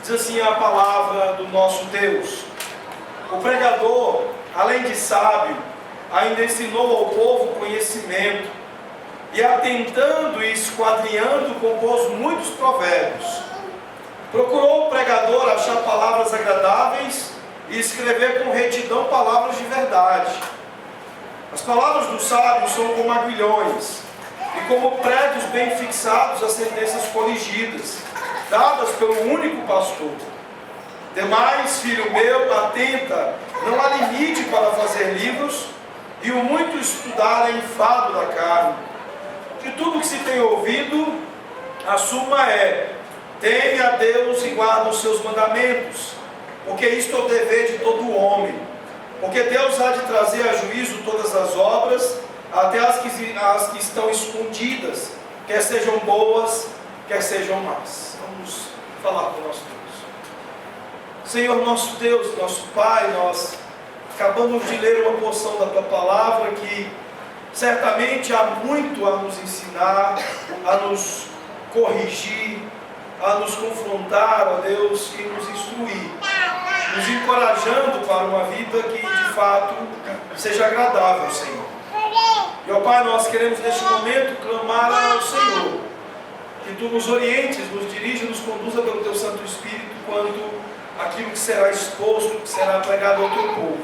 Diz assim a palavra do nosso Deus: o pregador, além de sábio, ainda ensinou ao povo conhecimento, e atentando e esquadrinhando, compôs muitos provérbios. Procurou o pregador achar palavras agradáveis e escrever com retidão palavras de verdade. As palavras do sábio são como aguilhões, e como prédios bem fixados as sentenças corrigidas, dadas pelo único pastor. Demais, filho meu, atenta, não há limite para fazer livros, e o muito estudar é enfado da carne. De tudo que se tem ouvido, a suma é: teme a Deus e guarda os seus mandamentos, porque isto é o dever de todo homem. Porque Deus há de trazer a juízo todas as obras, até as que estão escondidas, quer sejam boas, quer sejam más. Vamos falar com o nosso Deus. Senhor nosso Deus, nosso Pai, nós acabamos de ler uma porção da Tua Palavra que certamente há muito a nos ensinar, a nos corrigir, a nos confrontar, ó Deus, e nos instruir, nos encorajando para uma vida que de fato seja agradável, Senhor. E ó Pai, nós queremos neste momento clamar ao Senhor, que Tu nos orientes, nos dirija, nos conduza pelo Teu Santo Espírito quanto aquilo que será exposto, que será pregado ao Teu povo,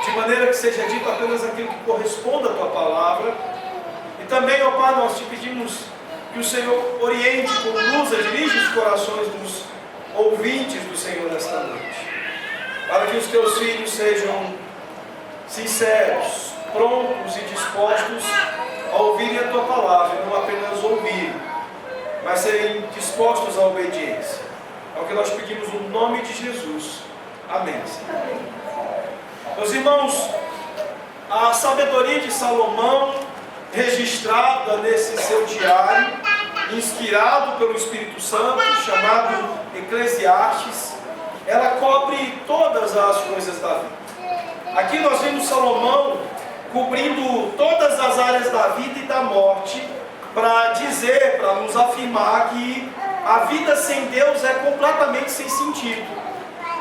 de maneira que seja dito apenas aquilo que corresponda à Tua Palavra. E também, ó Pai, nós Te pedimos que o Senhor oriente, conduza, dirija os corações dos ouvintes do Senhor nesta noite, para que os Teus filhos sejam sinceros, prontos e dispostos a ouvirem a Tua Palavra, e não apenas ouvirem, mas serem dispostos à obediência. É o que nós pedimos no nome de Jesus. Amém. Meus irmãos, a sabedoria de Salomão, registrada nesse seu diário, inspirado pelo Espírito Santo, chamado Eclesiastes, ela cobre todas as coisas da vida. Aqui nós vemos Salomão cobrindo todas as áreas da vida e da morte, para dizer, para nos afirmar que a vida sem Deus é completamente sem sentido,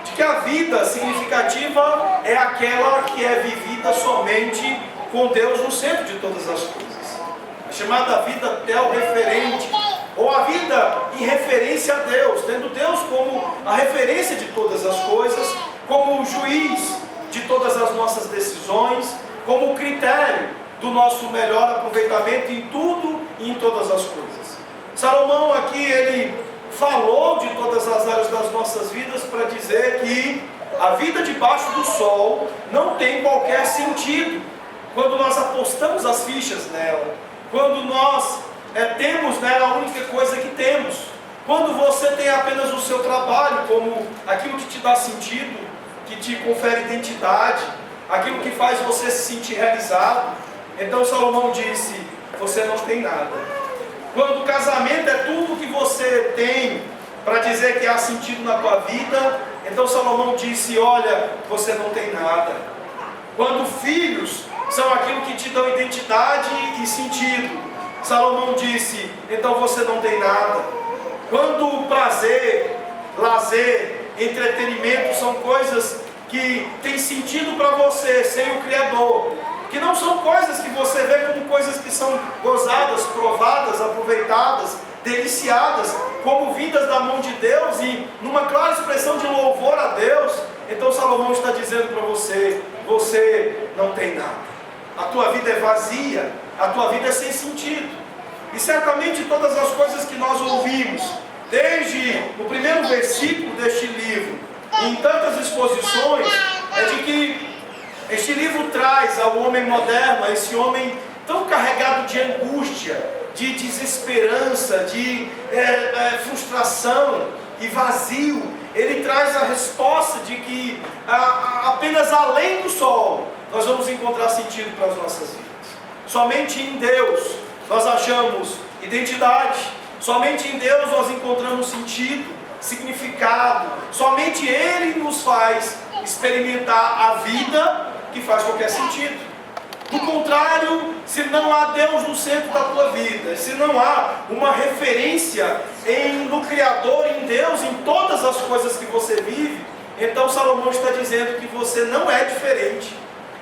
de que a vida significativa é aquela que é vivida somente com Deus no centro de todas as coisas, a chamada vida tel-referente, ou a vida em referência a Deus, tendo Deus como a referência de todas as coisas, como o juiz de todas as nossas decisões, como o critério do nosso melhor aproveitamento em tudo e em todas as coisas. Salomão aqui, ele falou de todas as áreas das nossas vidas para dizer que a vida debaixo do sol não tem qualquer sentido quando nós apostamos as fichas nela, quando nós temos nela a única coisa que temos, quando você tem apenas o seu trabalho como aquilo que te dá sentido, que te confere identidade, aquilo que faz você se sentir realizado. Então Salomão disse: você não tem nada. Quando o casamento é tudo que você tem para dizer que há sentido na tua vida, então Salomão disse: olha, você não tem nada. Quando filhos são aquilo que te dão identidade e sentido, Salomão disse: então você não tem nada. Quando prazer, lazer, entretenimento são coisas que têm sentido para você sem o Criador, que não são coisas que você vê como coisas que são gozadas, provadas, aproveitadas, deliciadas, como vindas da mão de Deus e numa clara expressão de louvor a Deus, então Salomão está dizendo para você: você não tem nada, a tua vida é vazia, a tua vida é sem sentido. E certamente todas as coisas que nós ouvimos, desde o primeiro versículo deste livro, em tantas exposições, é de que este livro traz ao homem moderno, a esse homem tão carregado de angústia, de desesperança, de frustração e vazio, ele traz a resposta de que apenas além do sol nós vamos encontrar sentido para as nossas vidas. Somente em Deus nós achamos identidade, somente em Deus nós encontramos sentido, significado, somente Ele nos faz experimentar a vida que faz qualquer sentido. Do contrário, se não há Deus no centro da tua vida, se não há uma referência no Criador, em Deus, em todas as coisas que você vive, então Salomão está dizendo que você não é diferente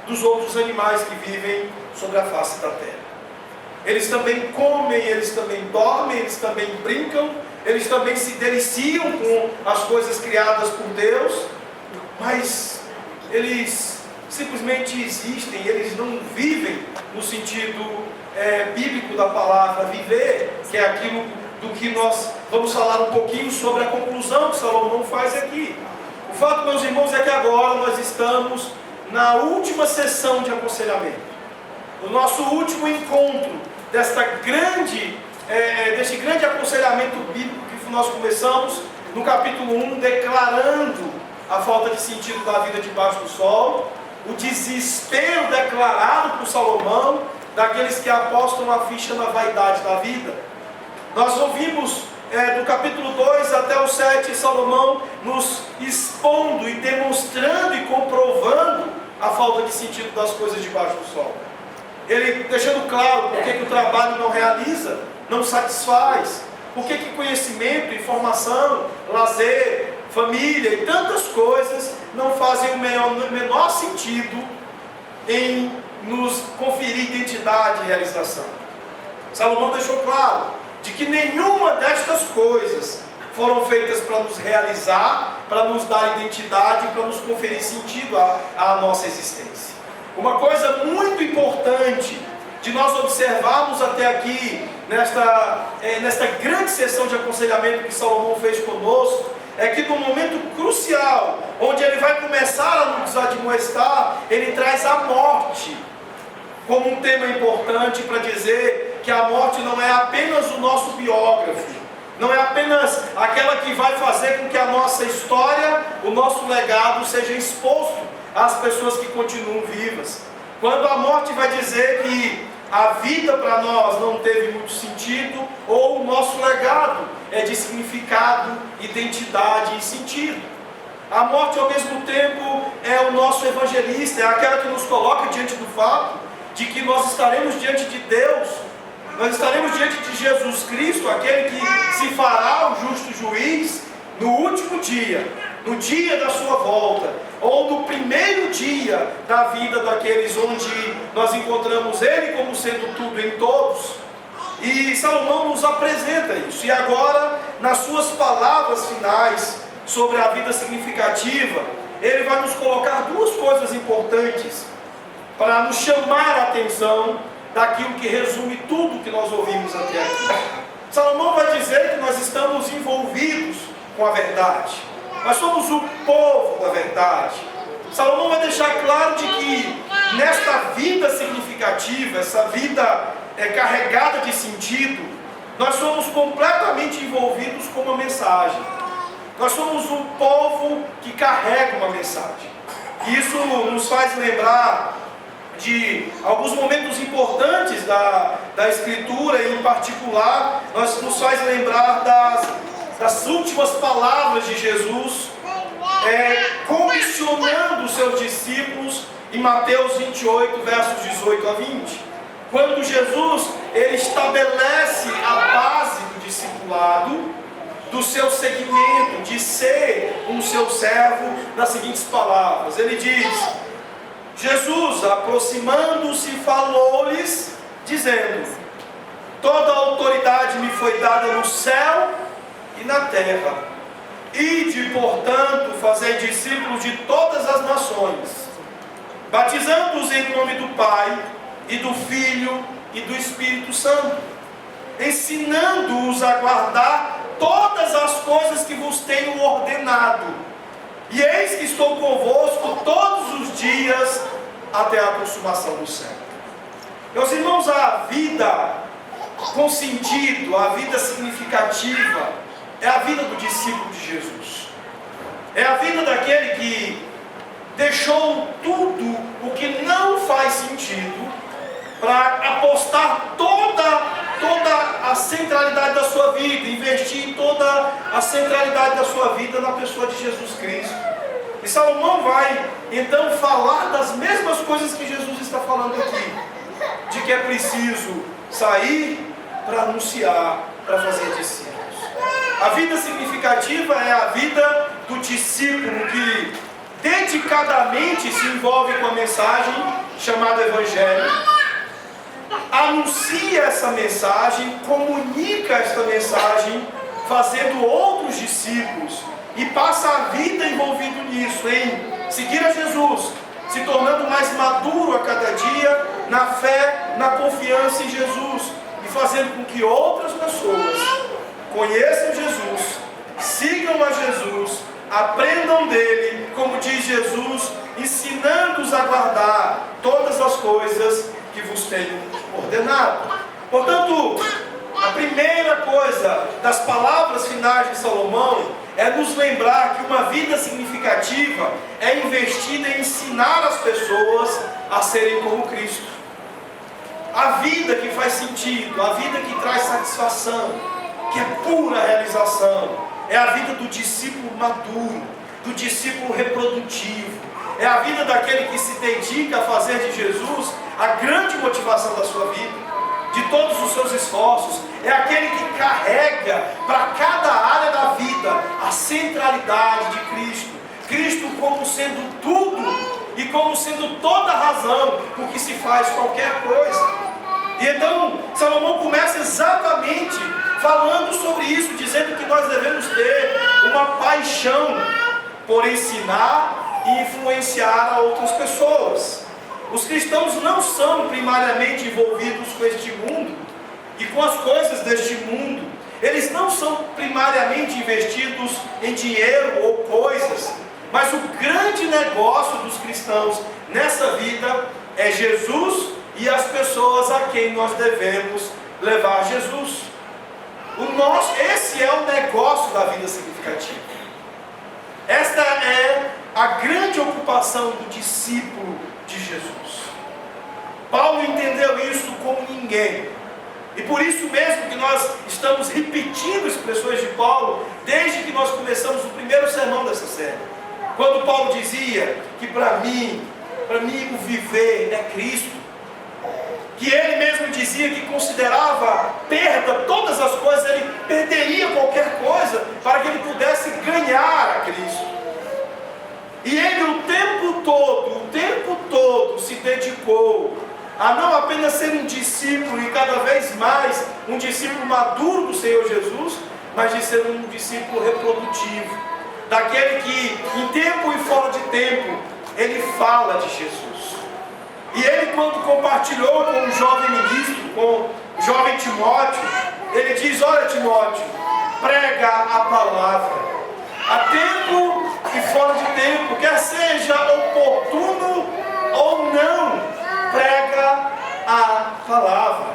dos outros animais que vivem sobre a face da terra. Eles também comem, eles também dormem, eles também brincam, eles também se deliciam com as coisas criadas por Deus, mas eles simplesmente existem, eles não vivem no sentido bíblico da palavra viver, que é aquilo do que nós vamos falar um pouquinho sobre a conclusão que Salomão faz aqui. O fato, meus irmãos, é que agora nós estamos na última sessão de aconselhamento, no nosso último encontro deste grande aconselhamento bíblico que nós começamos no capítulo 1, declarando a falta de sentido da vida debaixo do sol, o desespero declarado por Salomão daqueles que apostam a ficha na vaidade da vida. Nós ouvimos do capítulo 2 até o 7, Salomão nos expondo e demonstrando e comprovando a falta de sentido das coisas debaixo do sol. Ele deixando claro por que o trabalho não realiza, não satisfaz, por que conhecimento, informação, lazer, família e tantas coisas não fazem o menor sentido em nos conferir identidade e realização. Salomão deixou claro de que nenhuma destas coisas foram feitas para nos realizar, para nos dar identidade, para nos conferir sentido à nossa existência. Uma coisa muito importante de nós observarmos até aqui, nesta grande sessão de aconselhamento que Salomão fez conosco, é que no momento crucial, onde ele vai começar a nos admoestar, ele traz a morte como um tema importante para dizer que a morte não é apenas o nosso biógrafo, não é apenas aquela que vai fazer com que a nossa história, o nosso legado seja exposto às pessoas que continuam vivas. Quando a morte vai dizer que a vida para nós não teve muito sentido, ou o nosso legado é de significado, identidade e sentido. A morte ao mesmo tempo é o nosso evangelista, é aquela que nos coloca diante do fato de que nós estaremos diante de Deus, nós estaremos diante de Jesus Cristo, aquele que se fará o justo juiz no último dia, no dia da sua volta, ou no primeiro dia da vida daqueles onde nós encontramos Ele como sendo tudo em todos. E Salomão nos apresenta isso. E agora, nas suas palavras finais sobre a vida significativa, ele vai nos colocar duas coisas importantes para nos chamar a atenção daquilo que resume tudo que nós ouvimos até aqui. Salomão vai dizer que nós estamos envolvidos com a verdade. Nós somos o povo da verdade. Salomão vai deixar claro de que nesta vida significativa, essa vida carregada de sentido, nós somos completamente envolvidos com uma mensagem. Nós somos um povo que carrega uma mensagem. E isso nos faz lembrar de alguns momentos importantes da Escritura, e em particular, nos faz lembrar das últimas palavras de Jesus, comissionando os seus discípulos em Mateus 28, versos 18 a 20. Quando Jesus ele estabelece a base do discipulado, do seu segmento, de ser um seu servo, nas seguintes palavras. Ele diz: Jesus, aproximando-se, falou-lhes, dizendo: toda a autoridade me foi dada no céu e na terra. Ide, portanto, fazei discípulos de todas as nações, batizando-os em nome do Pai, e do Filho, e do Espírito Santo, ensinando-os a guardar todas as coisas que vos tenho ordenado. E eis que estou convosco todos os dias, até a consumação do século. Meus irmãos, a vida com sentido, a vida significativa, é a vida do discípulo de Jesus. É a vida daquele que deixou tudo o que não faz sentido para apostar toda a centralidade da sua vida, investir em toda a centralidade da sua vida na pessoa de Jesus Cristo. E Salomão vai então falar das mesmas coisas que Jesus está falando aqui, de que é preciso sair para anunciar, para fazer discípulos. A vida significativa é a vida do discípulo que dedicadamente se envolve com a mensagem chamada Evangelho, anuncia essa mensagem, comunica esta mensagem, fazendo outros discípulos, e passa a vida envolvido nisso, em seguir a Jesus, se tornando mais maduro a cada dia, na fé, na confiança em Jesus, e fazendo com que outras pessoas conheçam Jesus, sigam a Jesus, aprendam dele, como diz Jesus, ensinando-os a guardar todas as coisas que vos tenho ordenado. Portanto, a primeira coisa das palavras finais de Salomão é nos lembrar que uma vida significativa é investida em ensinar as pessoas a serem como Cristo. A vida que faz sentido, a vida que traz satisfação, que é pura realização, é a vida do discípulo maduro, do discípulo reprodutivo. É a vida daquele que se dedica a fazer de Jesus a grande motivação da sua vida, de todos os seus esforços. É aquele que carrega para cada área da vida a centralidade de Cristo. Cristo como sendo tudo e como sendo toda a razão por que se faz qualquer coisa. E então Salomão começa exatamente falando sobre isso, dizendo que nós devemos ter uma paixão por ensinar e influenciar a outras pessoas. Os cristãos não são primariamente envolvidos com este mundo e com as coisas deste mundo. Eles não são primariamente investidos em dinheiro ou coisas, mas o grande negócio dos cristãos nessa vida é Jesus e as pessoas a quem nós devemos levar Jesus. Esse é o negócio da vida significativa. Esta é a grande ocupação do discípulo de Jesus. Paulo entendeu isso como ninguém. E por isso mesmo que nós estamos repetindo expressões de Paulo desde que nós começamos o primeiro sermão dessa série. Quando Paulo dizia que para mim o viver é Cristo. Que ele mesmo dizia que considerava perda todas as coisas, ele perderia qualquer coisa para que ele pudesse ganhar a Cristo. E ele o tempo todo se dedicou a não apenas ser um discípulo e cada vez mais um discípulo maduro do Senhor Jesus, mas de ser um discípulo reprodutivo, daquele que em tempo e fora de tempo ele fala de Jesus. E ele, quando compartilhou com o jovem ministro, com o jovem Timóteo, ele diz: olha, Timóteo, prega a palavra, a tempo e fora de tempo, quer seja oportuno ou não, prega a palavra.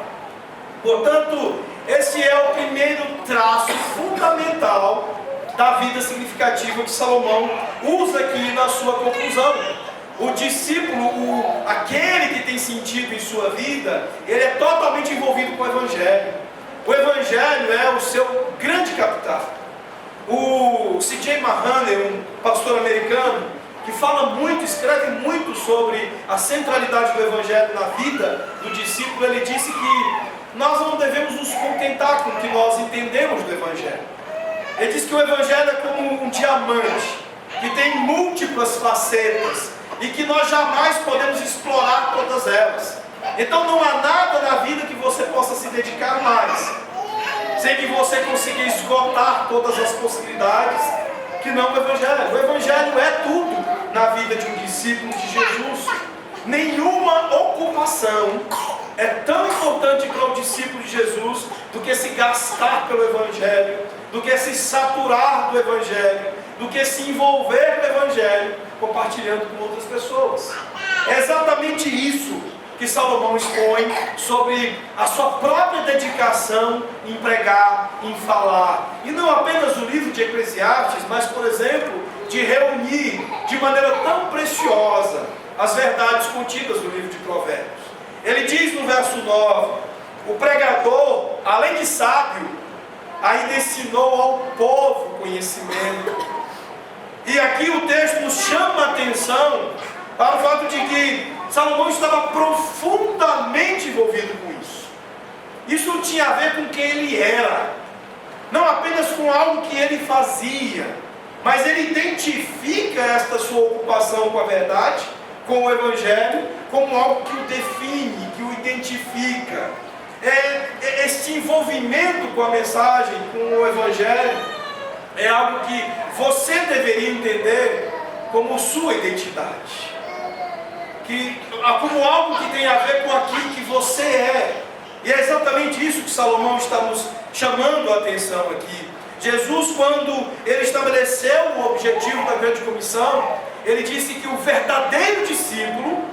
Portanto, esse é o primeiro traço fundamental da vida significativa que Salomão usa aqui na sua conclusão. O discípulo, aquele que tem sentido em sua vida, ele é totalmente envolvido com o Evangelho. O Evangelho é o seu grande capital. O C.J. Mahaney, um pastor americano, que fala muito, escreve muito sobre a centralidade do Evangelho na vida do discípulo, ele disse que nós não devemos nos contentar com o que nós entendemos do Evangelho. Ele diz que o Evangelho é como um diamante, que tem múltiplas facetas, e que nós jamais podemos explorar todas elas. Então não há nada na vida que você possa se dedicar mais, sem que você consiga esgotar todas as possibilidades, que não o Evangelho. O Evangelho é tudo na vida de um discípulo de Jesus. Nenhuma ocupação é tão importante para o discípulo de Jesus do que se gastar pelo Evangelho, do que se saturar do Evangelho, do que se envolver no Evangelho, compartilhando com outras pessoas. É exatamente isso que Salomão expõe sobre a sua própria dedicação em pregar, em falar. E não apenas no livro de Eclesiastes, mas, por exemplo, de reunir de maneira tão preciosa as verdades contidas no livro de Provérbios. Ele diz no verso 9: o pregador, além de sábio, ainda ensinou ao povo conhecimento. E aqui o texto nos chama a atenção para o fato de que Salomão estava profundamente envolvido com isso. Isso não tinha a ver com quem ele era. não apenas com algo que ele fazia, mas ele identifica esta sua ocupação com a verdade, com o Evangelho, como algo que o define, que o identifica. Este envolvimento com a mensagem, com o Evangelho, é algo que você deveria entender como sua identidade, como algo que tem a ver com aquilo que você é. E é exatamente isso que Salomão está nos chamando a atenção aqui. Jesus, quando ele estabeleceu o objetivo da grande comissão, ele disse que o verdadeiro discípulo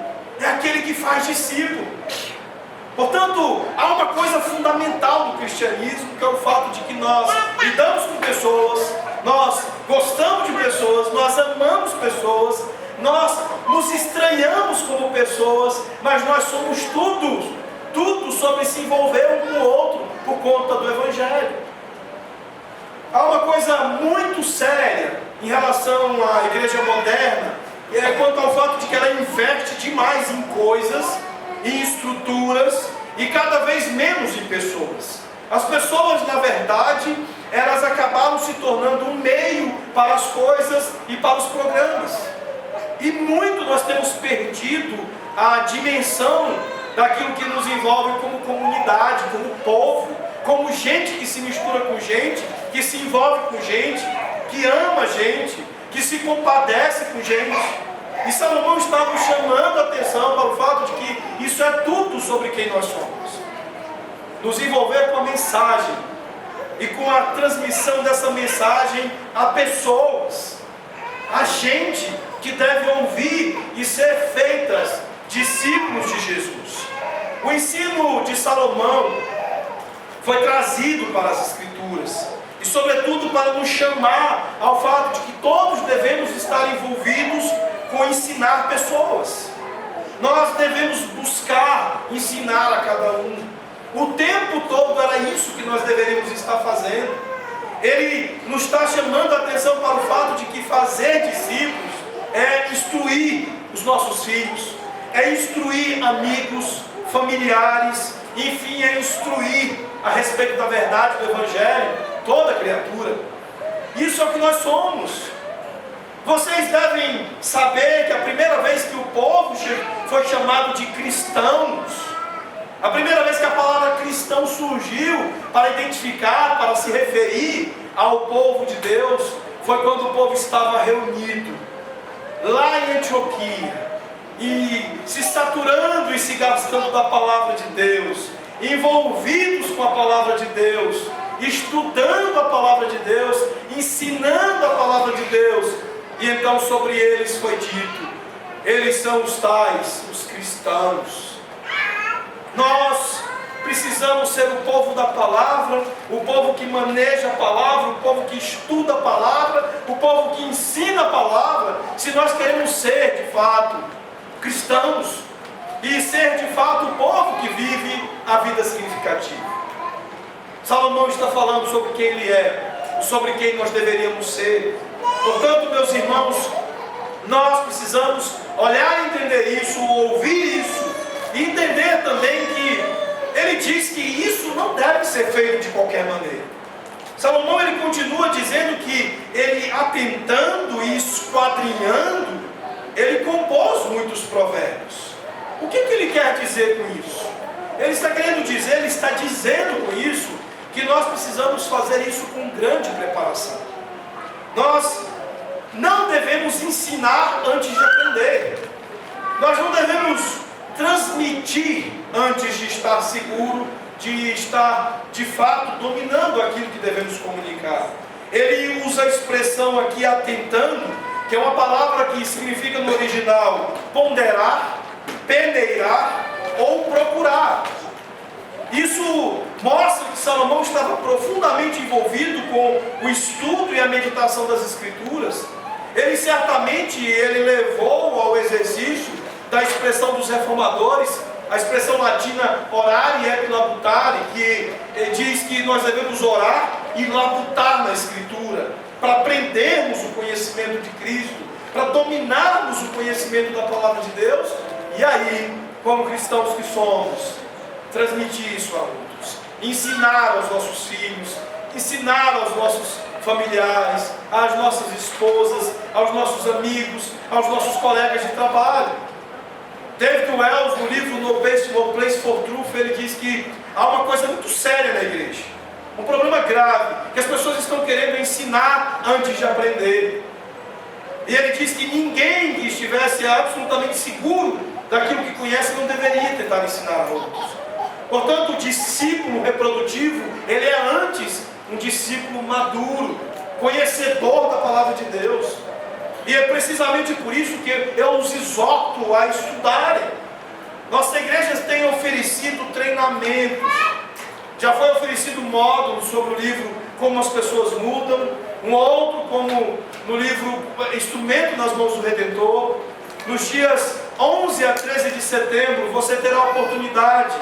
é aquele que faz discípulo. Portanto, há uma coisa fundamental no cristianismo, que é o fato de que nós lidamos com pessoas, nós gostamos de pessoas, nós amamos pessoas, nós nos estranhamos como pessoas, mas nós somos tudo sobre se envolver um com o outro por conta do Evangelho. Há uma coisa muito séria em relação à igreja moderna, quanto ao fato de que ela investe demais em coisas, em estruturas e cada vez menos em pessoas. As pessoas, na verdade, elas acabaram se tornando um meio para as coisas e para os programas. E muito nós temos perdido a dimensão daquilo que nos envolve como comunidade, como povo, como gente que se mistura com gente, que se envolve com gente, que ama gente, que se compadece com gente. E Salomão está nos chamando a atenção para o fato de que isso é tudo sobre quem nós somos. Nos envolver com a mensagem e com a transmissão dessa mensagem a pessoas, a gente que deve ouvir e ser feitas discípulos de Jesus. O ensino de Salomão foi trazido para as Escrituras e, sobretudo, para nos chamar ao fato de que todos devemos estar envolvidos com ensinar pessoas. Nós devemos buscar ensinar a cada um. O tempo todo era isso que nós deveríamos estar fazendo. Ele nos está chamando a atenção para o fato de que fazer discípulos é instruir os nossos filhos, é instruir amigos, familiares, enfim, é instruir a respeito da verdade do Evangelho toda criatura. Isso é o que nós somos. Vocês devem saber que a primeira vez que o povo foi chamado de cristãos, a primeira vez que a palavra cristão surgiu para identificar, para se referir ao povo de Deus, foi quando o povo estava reunido lá em Antioquia e se saturando e se gastando da palavra de Deus, envolvidos com a palavra de Deus, estudando a palavra de Deus, ensinando a palavra de Deus. E então sobre eles foi dito: eles são os tais, os cristãos. Nós precisamos ser o povo da palavra, o povo que maneja a palavra, o povo que estuda a palavra, o povo que ensina a palavra, se nós queremos ser de fato cristãos e ser de fato o povo que vive a vida significativa. Salomão está falando sobre quem ele é, sobre quem nós deveríamos ser. Portanto, meus irmãos, nós precisamos olhar e entender isso, ouvir isso, e entender também que ele diz que isso não deve ser feito de qualquer maneira. Salomão, ele continua dizendo que ele, atentando e esquadrinhando, ele compôs muitos provérbios. O que ele quer dizer com isso? Ele está querendo dizer, ele está dizendo com isso, que nós precisamos fazer isso com grande preparação. Nós não devemos ensinar antes de aprender. Nós não devemos transmitir antes de estar seguro, de estar de fato dominando aquilo que devemos comunicar. Ele usa a expressão aqui atentando, que é uma palavra que significa no original ponderar, peneirar ou procurar. Isso mostra que Salomão estava profundamente envolvido com o estudo e a meditação das Escrituras. Ele certamente levou ao exercício da expressão dos reformadores, a expressão latina orare et labutare, que diz que nós devemos orar e labutar na Escritura, para aprendermos o conhecimento de Cristo, para dominarmos o conhecimento da palavra de Deus, e aí, como cristãos que somos, transmitir isso a outros, ensinar aos nossos filhos, ensinar aos nossos familiares, às nossas esposas, aos nossos amigos, aos nossos colegas de trabalho. David Wells, no livro No Place for Truth, ele diz que há uma coisa muito séria na igreja, um problema grave, que as pessoas estão querendo ensinar antes de aprender. E ele diz que ninguém que estivesse absolutamente seguro daquilo que conhece não deveria tentar ensinar a outros. Portanto, o discípulo reprodutivo, ele é antes um discípulo maduro, conhecedor da palavra de Deus. E é precisamente por isso que eu os exorto a estudarem. Nossa igreja tem oferecido treinamentos, já foi oferecido módulos sobre o livro Como as Pessoas Mudam, um outro como no livro Instrumento nas Mãos do Redentor. Nos dias 11 a 13 de setembro você terá a oportunidade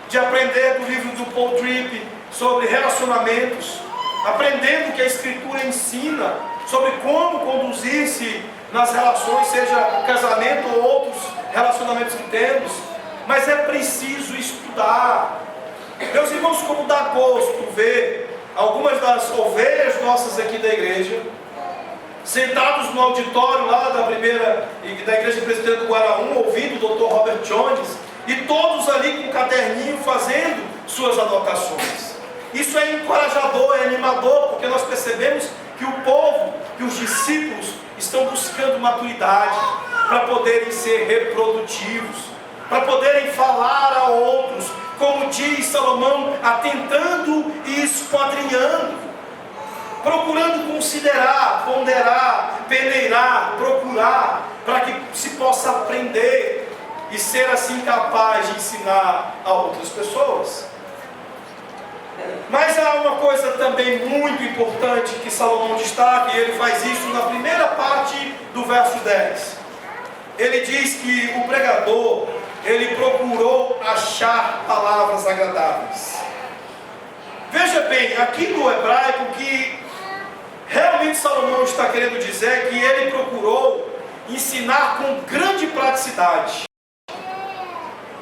de aprender do livro do Paul Tripp sobre relacionamentos, aprendendo o que a Escritura ensina sobre como conduzir-se nas relações, seja casamento ou outros relacionamentos que temos. Mas é preciso estudar. Meus irmãos, como dá gosto ver algumas das ovelhas nossas aqui da igreja sentados no auditório lá da igreja presbiteriana do Guaraú, ouvindo o Dr. Robert Jones, e todos ali com um caderninho fazendo suas anotações. Isso é encorajador, é animador, porque nós percebemos que o povo, que os discípulos estão buscando maturidade para poderem ser reprodutivos, para poderem falar a outros, como diz Salomão, atentando e esquadrinhando, procurando considerar, ponderar, peneirar, procurar, para que se possa aprender e ser assim capaz de ensinar a outras pessoas. Mas há uma coisa também muito importante que Salomão destaca, e ele faz isso na primeira parte do verso 10. Ele diz que o pregador, ele procurou achar palavras agradáveis. Veja bem, aqui no hebraico, que realmente Salomão está querendo dizer é que ele procurou ensinar com grande praticidade.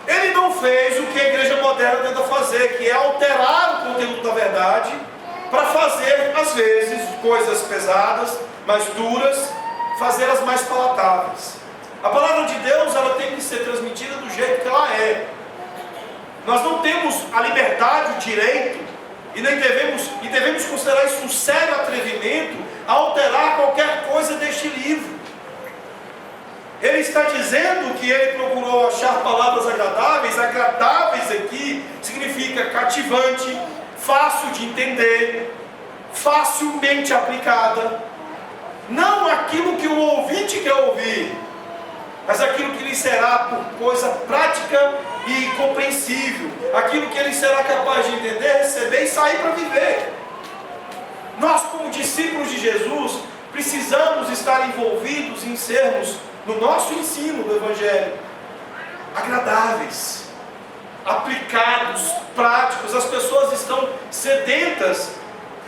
Ele não fez o que a igreja moderna tenta fazer, que é alterar o conteúdo da verdade para fazer, às vezes, coisas pesadas, mais duras, fazê-las mais palatáveis. A palavra de Deus, ela tem que ser transmitida do jeito que ela é. Nós não temos a liberdade, o direito, e devemos considerar isso um sério atrevimento a alterar qualquer coisa deste livro. Ele está dizendo que ele procurou achar palavras agradáveis. Agradáveis aqui significa cativante, fácil de entender, facilmente aplicada. Não aquilo que o ouvinte quer ouvir, mas aquilo que lhe será por coisa prática e compreensível, aquilo que ele será capaz de entender, receber e sair para viver. Nós, como discípulos de Jesus, precisamos estar envolvidos em sermos, no nosso ensino do Evangelho, agradáveis, aplicados, práticos. As pessoas estão sedentas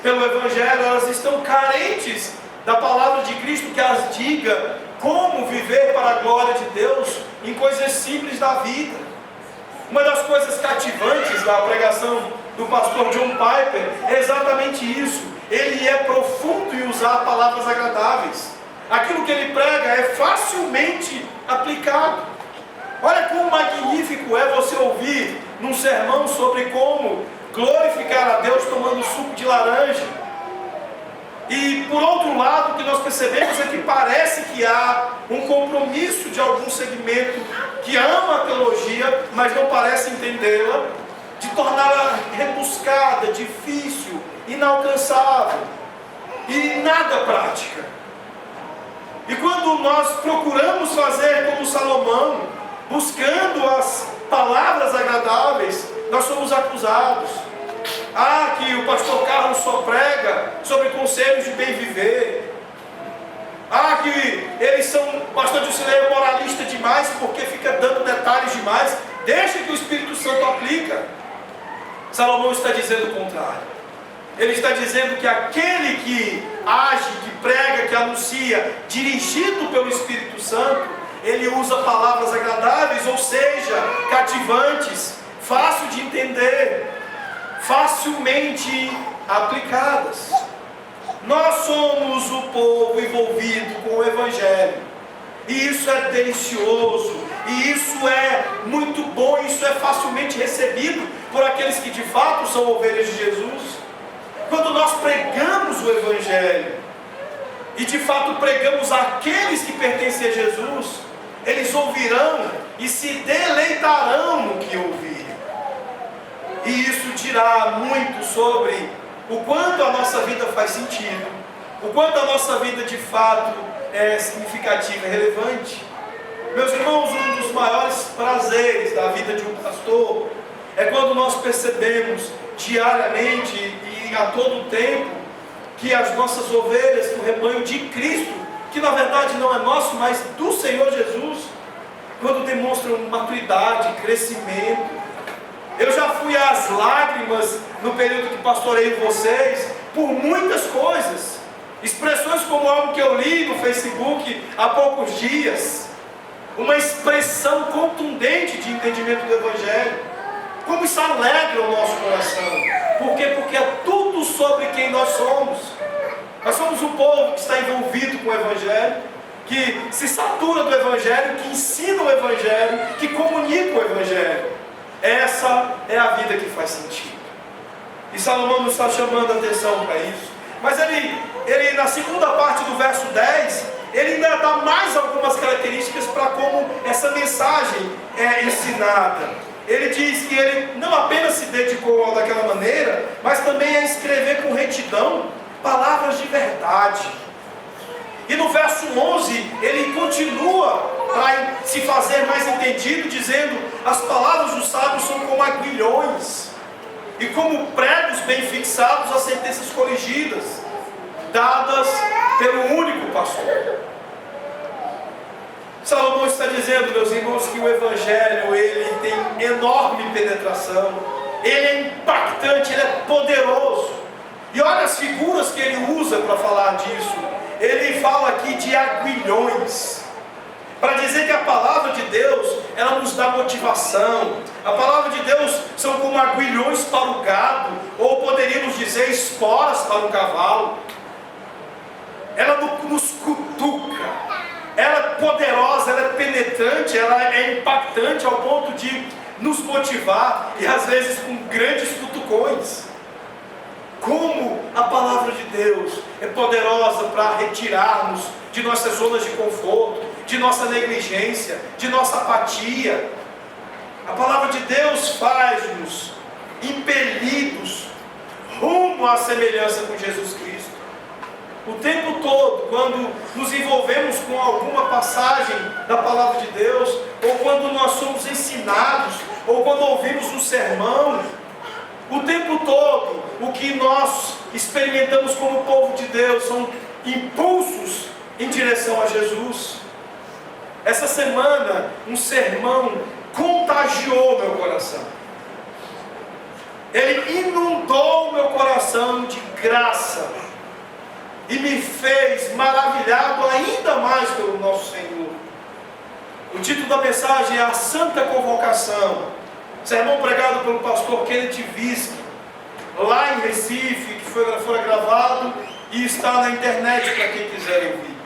pelo Evangelho, elas estão carentes da palavra de Cristo que as diga como viver para a glória de Deus em coisas simples da vida. Uma das coisas cativantes da pregação do pastor John Piper é exatamente isso. Ele é profundo em usar palavras agradáveis. Aquilo que ele prega é facilmente aplicado. Olha como magnífico é você ouvir num sermão sobre como glorificar a Deus tomando suco de laranja. E por outro lado, o que nós percebemos é que parece que há um compromisso de algum segmento que ama a teologia, mas não parece entendê-la, de torná-la rebuscada, difícil, inalcançável e nada prática. E quando nós procuramos fazer como Salomão, buscando as palavras agradáveis, nós somos acusados. Que o pastor Carlos só prega sobre conselhos de bem viver. Que eles são, o pastor Jusilei é moralista demais porque fica dando detalhes demais. Deixa que o Espírito Santo aplica. Salomão está dizendo o contrário. Ele está dizendo que aquele que age, que prega, que anuncia, dirigido pelo Espírito Santo, ele usa palavras agradáveis, ou seja, cativantes, fácil de entender, facilmente aplicadas. Nós somos o povo envolvido com o Evangelho. E isso é delicioso. E isso é muito bom. Isso é facilmente recebido por aqueles que de fato são ovelhas de Jesus. Quando nós pregamos o Evangelho, e de fato pregamos àqueles que pertencem a Jesus, eles ouvirão e se deleitarão no que ouvirem. E isso dirá muito sobre o quanto a nossa vida faz sentido, o quanto a nossa vida de fato é significativa e relevante. Meus irmãos, um dos maiores prazeres da vida de um pastor é quando nós percebemos diariamente e a todo tempo que as nossas ovelhas, o rebanho de Cristo, que na verdade não é nosso, mas do Senhor Jesus, quando demonstram maturidade, crescimento. Eu já fui às lágrimas no período que pastoreio vocês, por muitas coisas. Expressões como algo que eu li no Facebook há poucos dias. Uma expressão contundente de entendimento do Evangelho. Como isso alegra o nosso coração. Por quê? Porque é tudo sobre quem nós somos. Nós somos um povo que está envolvido com o Evangelho, que se satura do Evangelho, que ensina o Evangelho, que comunica o Evangelho. Essa é a vida que faz sentido. E Salomão nos está chamando a atenção para isso. Mas ele na segunda parte do verso 10, ele ainda dá mais algumas características para como essa mensagem é ensinada. Ele diz que ele não apenas se dedicou daquela maneira, mas também a escrever com retidão palavras de verdade. E no verso 11, ele continua para se fazer mais entendido, dizendo: as palavras dos sábios são como aguilhões, e como pregos bem fixados às sentenças corrigidas, dadas pelo único pastor. Salomão está dizendo, meus irmãos, que o Evangelho, ele tem enorme penetração, ele é impactante, ele é poderoso. E olha as figuras que ele usa para falar disso. Ele fala aqui de aguilhões, para dizer que a palavra de Deus, ela nos dá motivação. A palavra de Deus são como aguilhões para o gado, ou poderíamos dizer esporas para o cavalo. Ela nos cutuca. Ela é poderosa, ela é penetrante, ela é impactante ao ponto de nos motivar, e às vezes com grandes cutucões. Como a palavra de Deus é poderosa para retirarmos de nossas zonas de conforto, de nossa negligência, de nossa apatia. A palavra de Deus faz-nos impelidos rumo à semelhança com Jesus Cristo. O tempo todo, quando nos envolvemos com alguma passagem da palavra de Deus, ou quando nós somos ensinados, ou quando ouvimos um sermão, o tempo todo, o que nós experimentamos como povo de Deus são impulsos em direção a Jesus. Essa semana, um sermão contagiou meu coração. Ele inundou meu coração de graça e me fez maravilhado ainda mais pelo nosso Senhor. O título da mensagem é A Santa Convocação. Sermão pregado pelo pastor Kenneth Visc, lá em Recife, que foi gravado e está na internet para quem quiser ouvir.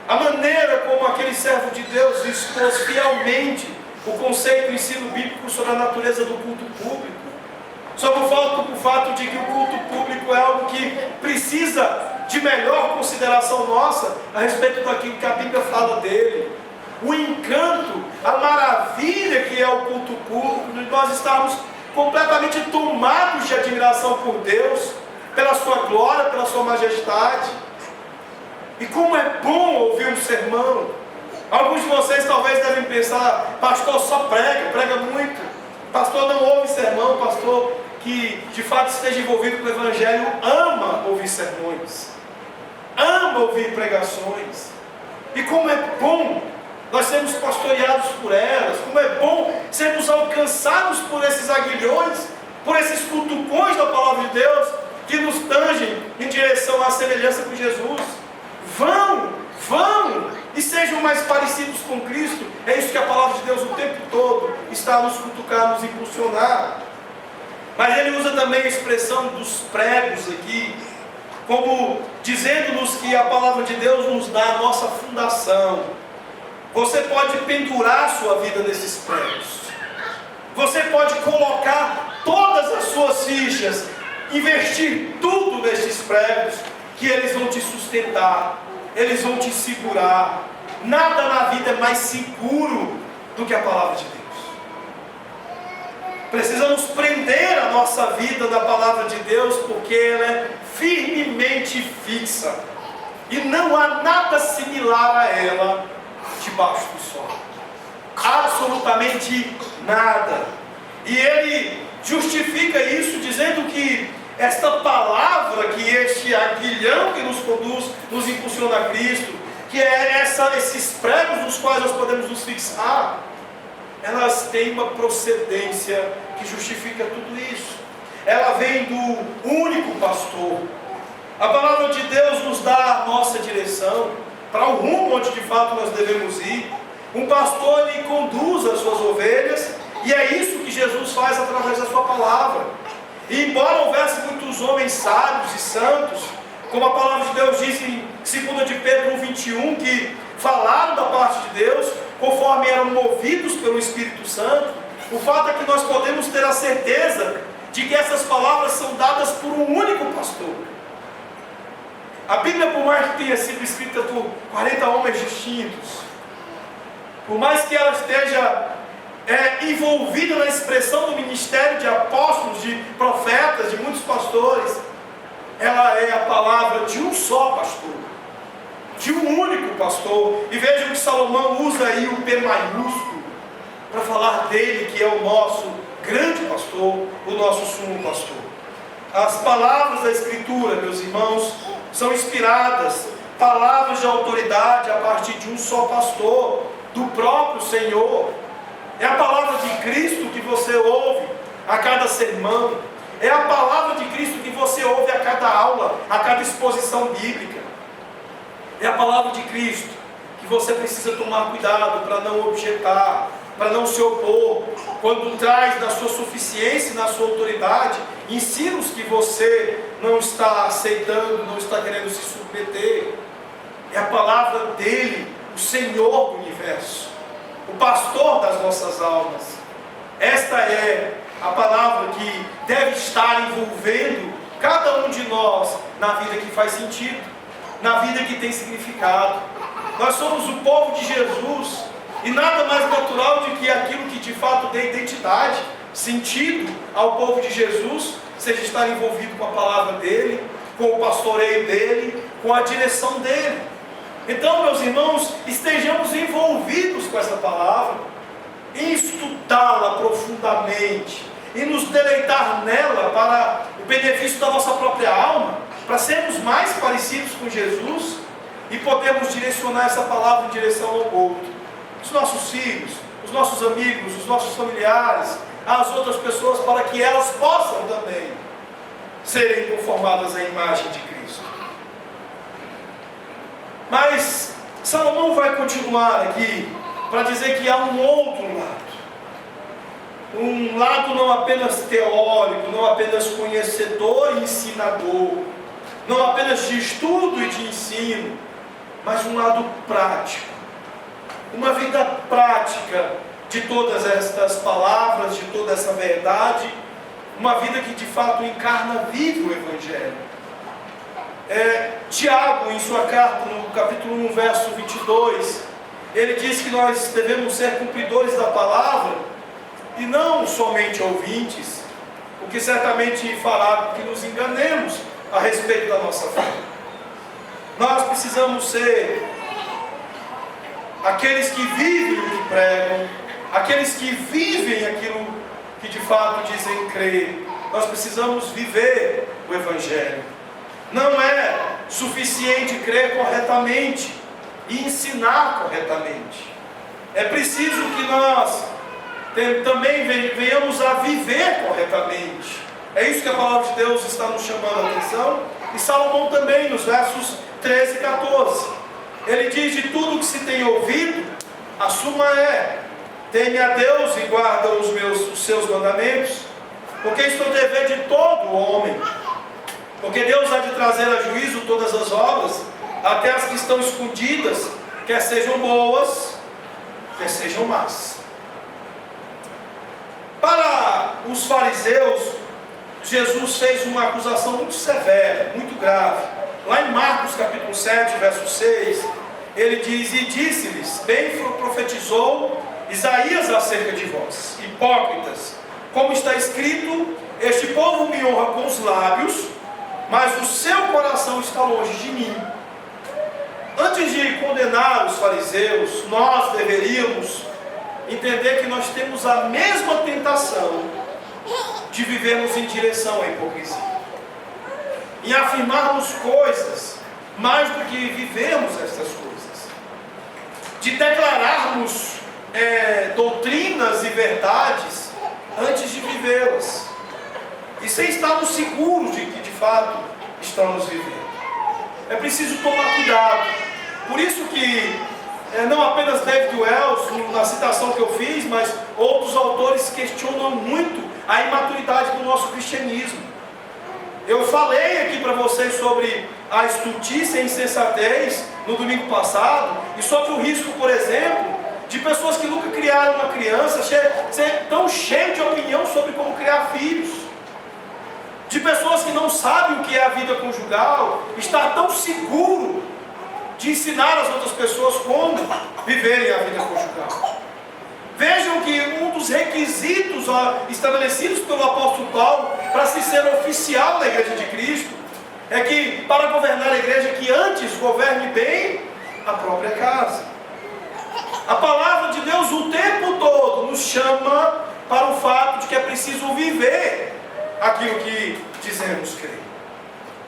A maneira como aquele servo de Deus expôs fielmente o conceito e ensino bíblico sobre a natureza do culto público, sobre o fato de que o culto público é algo que precisa de melhor consideração nossa a respeito daquilo que a Bíblia fala dele. O encanto, a maravilha que é o culto público, de nós estarmos completamente tomados de admiração por Deus, pela sua glória, pela sua majestade. E como é bom ouvir um sermão. Alguns de vocês talvez devem pensar: pastor só prega muito. Pastor não ouve sermão. Pastor que de fato esteja envolvido com o Evangelho ama ouvir sermões, ama ouvir pregações. E como é bom nós sermos pastoreados por elas, como é bom sermos alcançados por esses aguilhões, por esses cutucões da palavra de Deus, que nos tangem em direção à semelhança com Jesus. Vão e sejam mais parecidos com Cristo. É isso que a palavra de Deus o tempo todo está a nos cutucar, nos impulsionar. Mas ele usa também a expressão dos pregos aqui, como dizendo-nos que a palavra de Deus nos dá a nossa fundação. Você pode pendurar a sua vida nesses pregos. Você pode colocar todas as suas fichas, investir tudo nestes pregos, que eles vão te sustentar, eles vão te segurar. Nada na vida é mais seguro do que a palavra de Deus. Precisamos prender a nossa vida na palavra de Deus, porque ela é firmemente fixa. E não há nada similar a ela debaixo do sol. Absolutamente nada. E ele justifica isso dizendo que esta palavra, que este aguilhão que nos conduz, nos impulsiona a Cristo, que é esses pregos nos quais nós podemos nos fixar, elas têm uma procedência que justifica tudo isso. Ela vem do único pastor. A palavra de Deus nos dá a nossa direção para o rumo onde de fato nós devemos ir. Um pastor, ele conduz as suas ovelhas, e é isso que Jesus faz através da sua palavra. E embora houvesse muitos homens sábios e santos, como a palavra de Deus diz em 2 de Pedro 1,21, que falaram da parte de Deus, conforme eram movidos pelo Espírito Santo, o fato é que nós podemos ter a certeza de que essas palavras são dadas por um único pastor. A Bíblia, por mais que tenha sido escrita por 40 homens distintos, por mais que ela esteja envolvida na expressão do ministério de apóstolos, de profetas, de muitos pastores, ela é a palavra de um só pastor, de um único pastor. E vejam que Salomão usa aí o P maiúsculo para falar dele, que é o nosso grande pastor, o nosso sumo pastor. As palavras da Escritura, meus irmãos, são inspiradas, palavras de autoridade a partir de um só pastor, do próprio Senhor. É a palavra de Cristo que você ouve a cada sermão. É a palavra de Cristo que você ouve a cada aula, a cada exposição bíblica. É a palavra de Cristo que você precisa tomar cuidado para não objetar, para não se opor, quando traz na sua suficiência e na sua autoridade ensinos que você não está aceitando, não está querendo se submeter. É a palavra dele, o Senhor do universo, o pastor das nossas almas. Esta é a palavra que deve estar envolvendo cada um de nós na vida que faz sentido, na vida que tem significado. Nós somos o povo de Jesus, e nada mais natural do que aquilo que de fato dê identidade, sentido ao povo de Jesus, seja estar envolvido com a palavra dele, com o pastoreio dele, com a direção dele. Então, meus irmãos, estejamos envolvidos com essa palavra, em estudá-la profundamente, e nos deleitar nela para o benefício da nossa própria alma, para sermos mais parecidos com Jesus e podermos direcionar essa palavra em direção ao outro, os nossos filhos, os nossos amigos, os nossos familiares, as outras pessoas, para que elas possam também serem conformadas à imagem de Cristo. Mas Salomão vai continuar aqui para dizer que há um outro lado. Um lado não apenas teórico, não apenas conhecedor e ensinador, não apenas de estudo e de ensino, mas um lado prático. Uma vida prática de todas estas palavras, de toda essa verdade, uma vida que de fato encarna vivo o Evangelho. Tiago, em sua carta, no capítulo 1, verso 22, ele diz que nós devemos ser cumpridores da palavra e não somente ouvintes, o que certamente fará que nos enganemos a respeito da nossa fé. Nós precisamos ser aqueles que vivem o que pregam, aqueles que vivem aquilo que de fato dizem crer. Nós precisamos viver o Evangelho. Não é suficiente crer corretamente e ensinar corretamente. É preciso que nós também venhamos a viver corretamente. É isso que a palavra de Deus está nos chamando a atenção. E Salomão também, nos versos 13 e 14. Ele diz: de tudo que se tem ouvido, a suma é: teme a Deus e guarda os seus mandamentos, Porque isto é o dever de todo homem. Porque Deus há de trazer a juízo todas as obras, até as que estão escondidas, quer sejam boas, quer sejam más. Para os fariseus, Jesus fez uma acusação muito severa, muito grave. Lá em Marcos capítulo 7, verso 6, ele diz: e disse-lhes, bem profetizou Isaías acerca de vós, hipócritas, como está escrito, este povo me honra com os lábios, mas o seu coração está longe de mim. Antes de condenar os fariseus, nós deveríamos entender que nós temos a mesma tentação de vivermos em direção à hipocrisia, em afirmarmos coisas mais do que vivemos estas coisas, de declararmos doutrinas e verdades antes de vivê-las, e sem estarmos seguros de que de fato estamos vivendo. É preciso tomar cuidado. Por isso que não apenas David Wells, na citação que eu fiz, mas outros autores questionam muito a imaturidade do nosso cristianismo. Eu falei aqui para vocês sobre a estultícia e a insensatez no domingo passado, e sobre o risco, por exemplo, de pessoas que nunca criaram uma criança ser tão cheio de opinião sobre como criar filhos, de pessoas que não sabem o que é a vida conjugal, estar tão seguro de ensinar as outras pessoas como viverem a vida conjugal. Vejam que um dos requisitos estabelecidos pelo apóstolo Paulo para se ser oficial da igreja de Cristo é que, para governar a igreja, que antes governe bem a própria casa. A palavra de Deus o tempo todo nos chama para o fato de que é preciso viver aquilo que dizemos crer.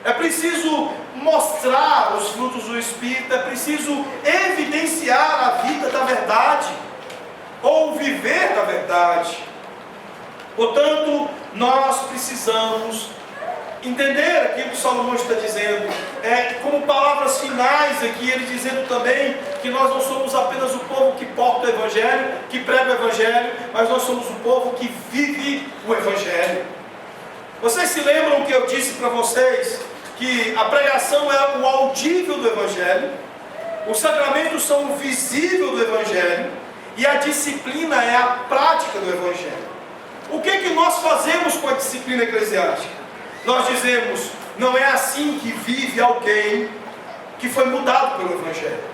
É preciso mostrar os frutos do Espírito, é preciso evidenciar a vida da verdade, ou viver da verdade. Portanto, nós precisamos entender aquilo que Salomão está dizendo, como palavras finais aqui, ele dizendo também que nós não somos apenas o povo que porta o Evangelho, que prega o Evangelho, mas nós somos o povo que vive o Evangelho. Vocês se lembram que eu disse para vocês que a pregação é o audível do Evangelho, os sacramentos são o visível do Evangelho, e a disciplina é a prática do Evangelho. O que nós fazemos com a disciplina eclesiástica? Nós dizemos, não é assim que vive alguém que foi mudado pelo Evangelho.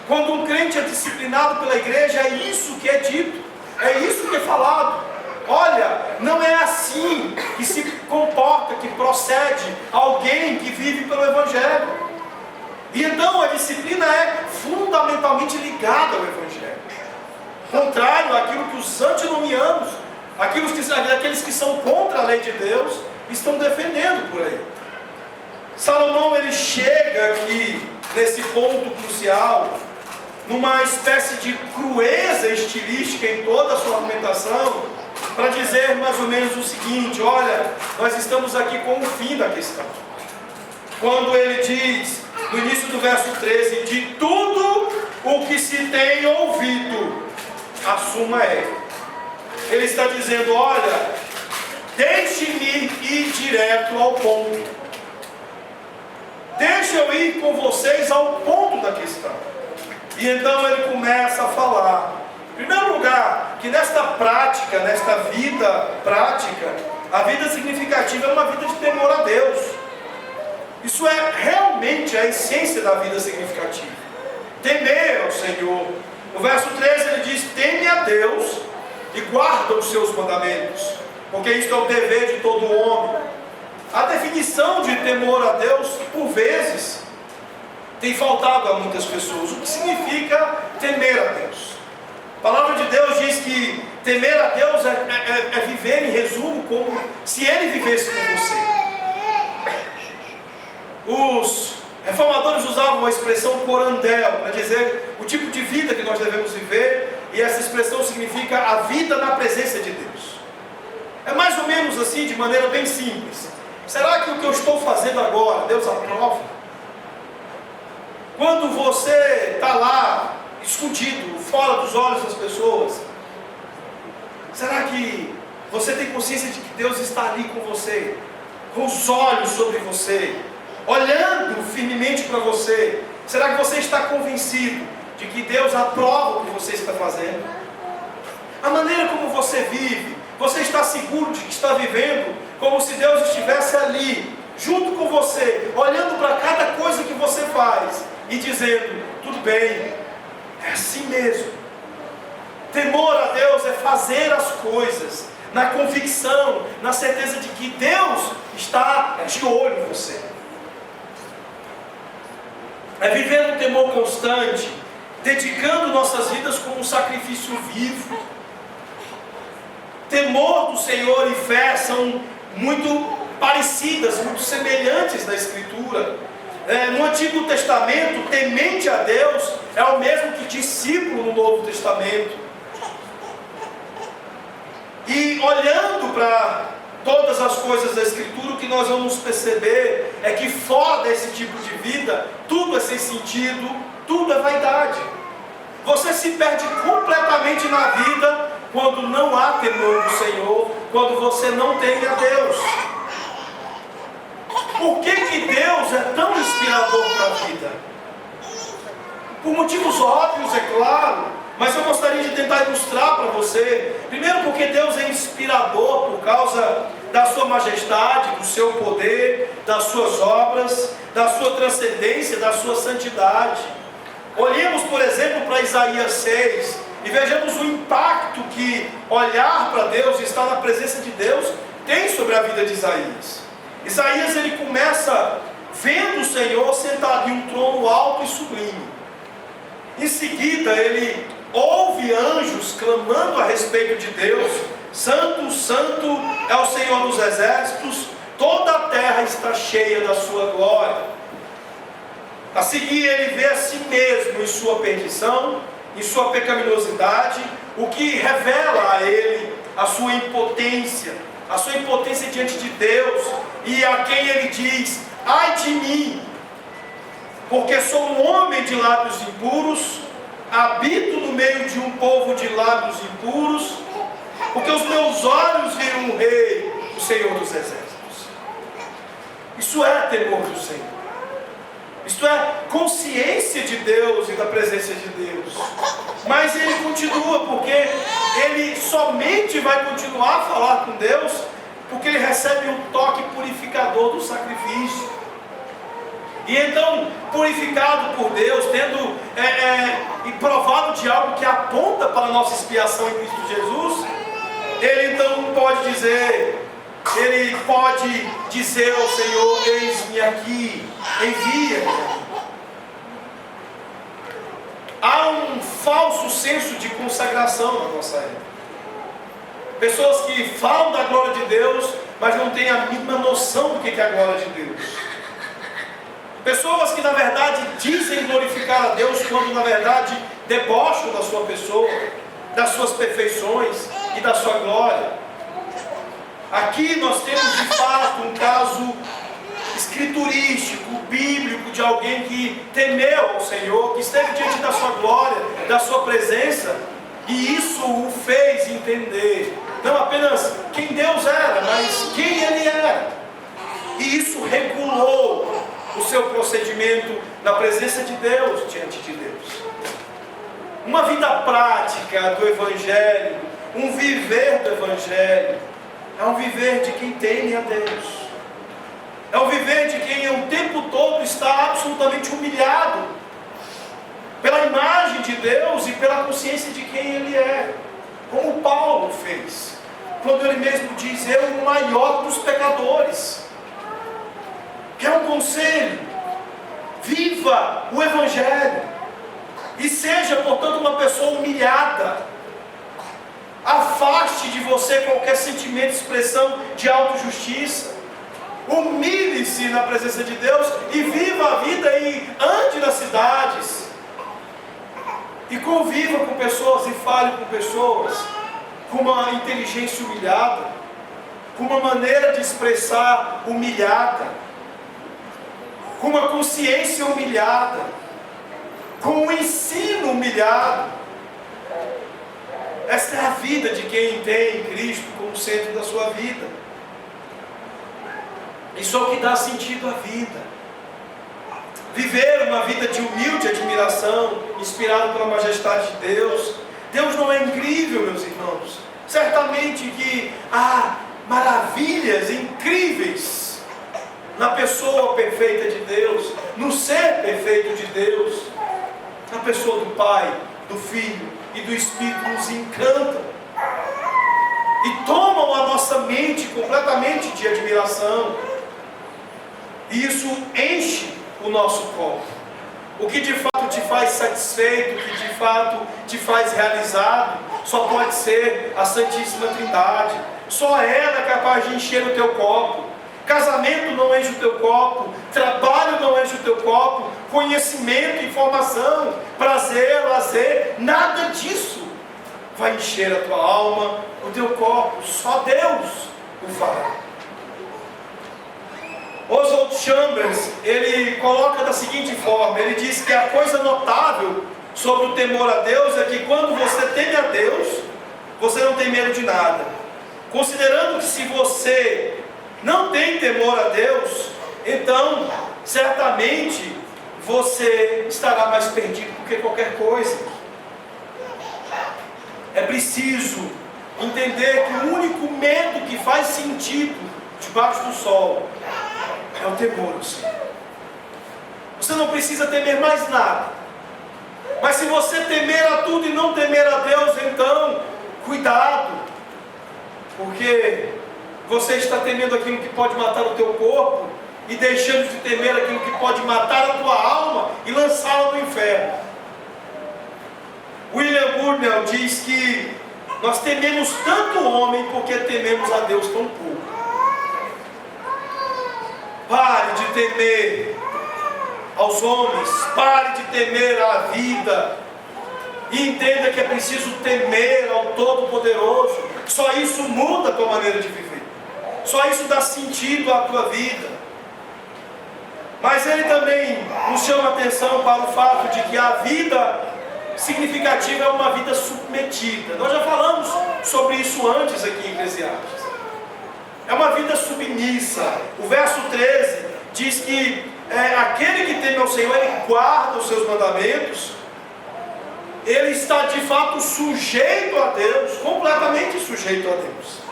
Quando um crente é disciplinado pela igreja, é isso que é dito, é isso que é falado. Olha, não é assim que se comporta, que procede alguém que vive pelo Evangelho. E então a disciplina é fundamentalmente ligada ao Evangelho, contrário àquilo que os antinomianos, aqueles que são contra a lei de Deus, estão defendendo por aí. Salomão, ele chega aqui nesse ponto crucial, numa espécie de crueza estilística em toda a sua argumentação, para dizer mais ou menos o seguinte: olha, nós estamos aqui com o fim da questão. Quando ele diz, no início do verso 13, de tudo o que se tem ouvido, a suma é. Ele está dizendo, olha, deixe-me ir direto ao ponto. Deixa eu ir com vocês ao ponto da questão. E então ele começa a falar. Em primeiro lugar, que nesta prática, nesta vida prática, a vida significativa é uma vida de temor a Deus. Isso é realmente a essência da vida significativa. Temer ao Senhor. No verso 13 ele diz, teme a Deus e guarda os seus mandamentos, porque isto é o dever de todo homem. A definição de temor a Deus, por vezes, tem faltado a muitas pessoas. O que significa temer a Deus? A palavra de Deus diz que temer a Deus é viver, em resumo, como se Ele vivesse com você. Os reformadores usavam a expressão corandel, para dizer o tipo de vida que nós devemos viver, e essa expressão significa a vida na presença de Deus. É mais ou menos assim, de maneira bem simples. Será que o que eu estou fazendo agora, Deus aprova? Quando você está lá, escondido, fora dos olhos das pessoas, será que Você tem consciência de que Deus está ali com você, com os olhos sobre você, olhando firmemente para você? Será que você está convencido de que Deus aprova o que você está fazendo? A maneira como você vive, você está seguro de que está vivendo como se Deus estivesse ali, junto com você, olhando para cada coisa que você faz e dizendo: tudo bem, é assim mesmo. Temor a Deus é fazer as coisas na convicção, na certeza de que Deus está de olho em você. É viver um temor constante, dedicando nossas vidas como um sacrifício vivo. Temor do Senhor e fé são muito parecidas, muito semelhantes na Escritura. No Antigo Testamento, temente a Deus é o mesmo que discípulo no Novo Testamento. E olhando para todas as coisas da Escritura, o que nós vamos perceber é que fora desse tipo de vida, tudo é sem sentido, tudo é vaidade. Você se perde completamente na vida quando não há temor do Senhor, quando você não teme a Deus. Por que Deus é tão inspirador para a vida? Por motivos óbvios, é claro. Mas eu gostaria de tentar ilustrar para você. Primeiro, porque Deus é inspirador por causa da sua majestade, do seu poder, das suas obras, da sua transcendência, da sua santidade. Olhemos, por exemplo, para Isaías 6 e vejamos o impacto que olhar para Deus e estar na presença de Deus tem sobre a vida de Isaías. Isaías, ele começa vendo o Senhor sentado em um trono alto e sublime. Em seguida, ele ouve anjos clamando a respeito de Deus: Santo, Santo é o Senhor dos exércitos, toda a terra está cheia da sua glória. A seguir, ele vê a si mesmo em sua perdição, em sua pecaminosidade, o que revela a ele a sua impotência diante de Deus, e a quem ele diz: ai de mim, porque sou um homem de lábios impuros, habito no meio de um povo de lábios impuros, porque os meus olhos viram o Rei, o Senhor dos exércitos. Isso é temor do Senhor. Isto é consciência de Deus e da presença de Deus. Mas ele continua, porque ele somente vai continuar a falar com Deus porque ele recebe um toque purificador do sacrifício. E então, purificado por Deus, tendo e provado de algo que aponta para a nossa expiação em Cristo Jesus, ele então pode dizer ao Senhor: eis-me aqui, envia-me. Há um falso senso de consagração na nossa época. Pessoas que falam da glória de Deus, mas não têm a mínima noção do que é a glória de Deus. Pessoas que na verdade dizem glorificar a Deus, quando na verdade debocham da sua pessoa, das suas perfeições e da sua glória. Aqui nós temos de fato um caso escriturístico, bíblico, de alguém que temeu ao Senhor, que esteve diante da sua glória, da sua presença, e isso o fez entender não apenas quem Deus era, mas quem Ele era. E isso regulou o seu procedimento na presença de Deus, diante de Deus. Uma vida prática do Evangelho, um viver do Evangelho, é um viver de quem teme a Deus. É um viver de quem o tempo todo está absolutamente humilhado pela imagem de Deus e pela consciência de quem Ele é. Como Paulo fez, quando ele mesmo diz: eu o maior dos pecadores. Que é um conselho: viva o Evangelho e seja, portanto, uma pessoa humilhada. Afaste de você qualquer sentimento, expressão de autojustiça. Humilhe-se na presença de Deus e viva a vida e ande nas cidades. E conviva com pessoas e fale com pessoas com uma inteligência humilhada, com uma maneira de expressar humilhada, com uma consciência humilhada, com um ensino humilhado. Esta é a vida de quem tem Cristo como no centro da sua vida. Isso é o que dá sentido à vida. Viver uma vida de humilde admiração, inspirado pela majestade de Deus. Deus não é incrível, meus irmãos? Certamente que há maravilhas incríveis na pessoa perfeita de Deus, no ser perfeito de Deus. A pessoa do Pai, do Filho e do Espírito nos encantam e tomam a nossa mente completamente de admiração. E isso enche o nosso corpo. O que de fato te faz satisfeito, o que de fato te faz realizado, só pode ser a Santíssima Trindade. Só ela é capaz de encher o teu copo. Casamento não enche o teu copo, trabalho não enche o teu copo, conhecimento, informação, prazer, lazer, nada disso vai encher a tua alma, o teu corpo. Só Deus o fará. Oswald Chambers, ele coloca da seguinte forma, ele diz que a coisa notável sobre o temor a Deus é que quando você teme a Deus, você não tem medo de nada. Considerando que se você não tem temor a Deus, então certamente você estará mais perdido do que qualquer coisa. É preciso entender que o único medo que faz sentido debaixo do sol é o temor ao Senhor. Você não precisa temer mais nada. Mas se você temer a tudo e não temer a Deus, então cuidado, porque você está temendo aquilo que pode matar o teu corpo e deixando de temer aquilo que pode matar a tua alma e lançá-la no inferno. William Burnell diz que nós tememos tanto o homem porque tememos a Deus tão pouco. Pare de temer aos homens, pare de temer à vida e entenda que é preciso temer ao Todo-Poderoso. Só isso muda a tua maneira de viver, só isso dá sentido à tua vida. Mas ele também nos chama a atenção para o fato de que a vida significativa é uma vida submetida. Nós já falamos sobre isso antes aqui em Eclesiastes. É uma vida submissa. O verso 13 diz que aquele que teme ao Senhor, ele guarda os seus mandamentos, ele está de fato sujeito a Deus, completamente sujeito a Deus.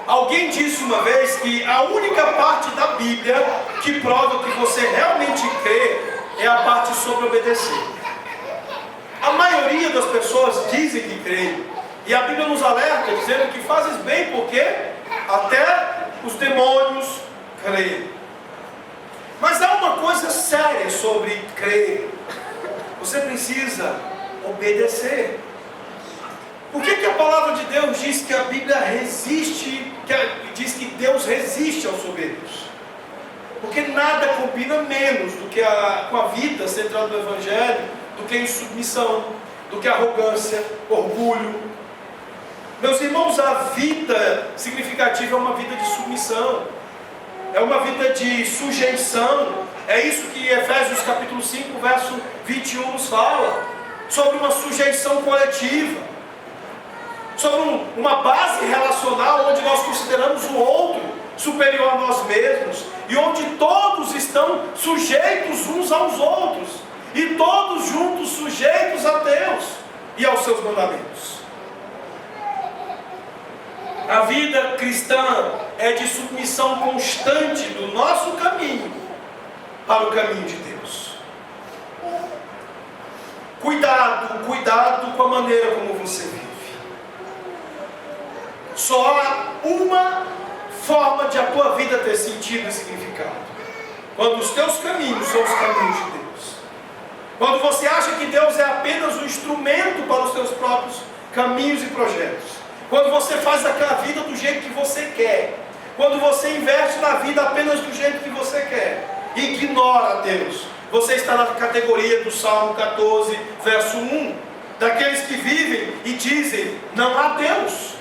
Alguém disse uma vez que a única parte da Bíblia que prova que você realmente crê é a parte sobre obedecer. A maioria das pessoas dizem que creem, e a Bíblia nos alerta dizendo que fazes bem, porque até os demônios creem. Mas há uma coisa séria sobre crer. Você precisa obedecer. Por que a palavra de Deus diz que a Bíblia resiste, diz que Deus resiste aos soberbos? Porque nada combina menos do que com a vida centrada no Evangelho, do que insubmissão, do que arrogância, orgulho. Meus irmãos, a vida significativa é uma vida de submissão, é uma vida de sujeição. É isso que Efésios capítulo 5, verso 21 nos fala, sobre uma sujeição coletiva, sobre uma base relacional onde nós consideramos o outro superior a nós mesmos, e onde todos estão sujeitos uns aos outros, e todos juntos sujeitos a Deus e aos seus mandamentos. A vida cristã é de submissão constante do nosso caminho para o caminho de Deus. Cuidado com a maneira como você vive. Só há uma forma de a tua vida ter sentido e significado: quando os teus caminhos são os caminhos de Deus. Quando você acha que Deus é apenas um instrumento para os teus próprios caminhos e projetos. Quando você faz aquela vida do jeito que você quer. Quando você investe na vida apenas do jeito que você quer. Ignora Deus. Você está na categoria do Salmo 14, verso 1. Daqueles que vivem e dizem: não há Deus.